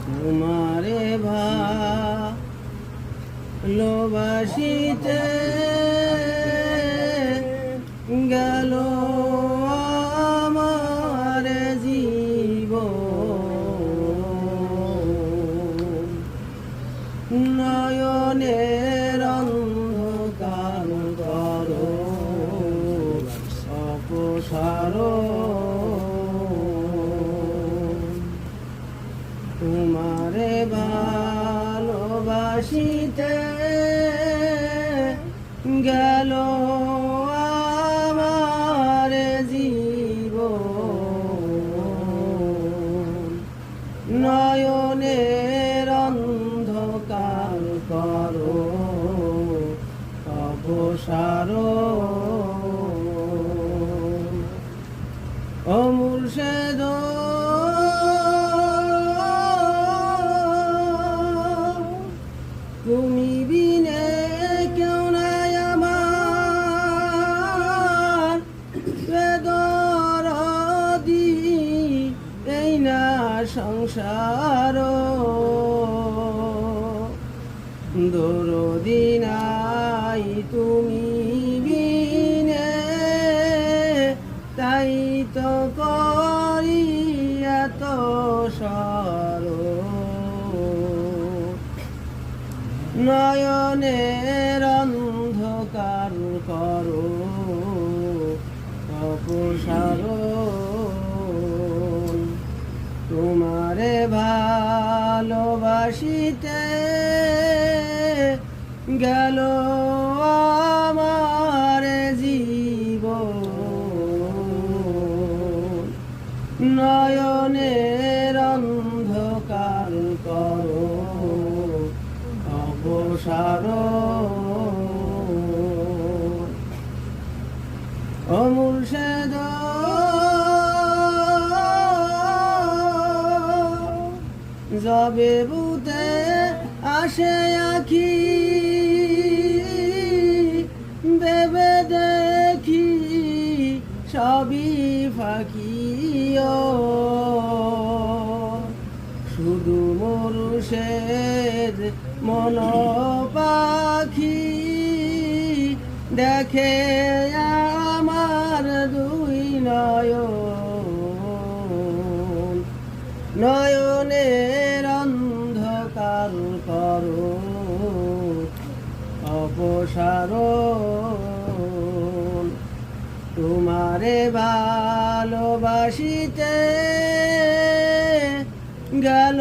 তোমারে ভালোবাসিতে গেল আমার জীবন, নয়নের অন্ধকার করো অপসারণ। তোমারে ভালোবাসিতে গেল আমার জীবন, নয়নের অন্ধকার করো অপসারণ। ও মুর্শেদ তুমি বিনে কেউ নাই আমার, বেদরদি এই না সংসার, দরদি নাই তুমি বিনে, তাই তো করি এত সরো। নয়নের অন্ধকার করো অপসারণ। তোমারে ভালোবাসিতে গেল আমার জীবন, নয়নের অন্ধকার করো অপসারণ। ও মুর্শেদ যবে বুতে আসে আখি, দেবে দেখি সবই ফাঁকি, শুধু মুর্শেদ মন পাখি দেখে আমার দুই নয়ন, নয়নের অন্ধকার করো অপসারণ। তোমারে ভালোবাসিতে গেল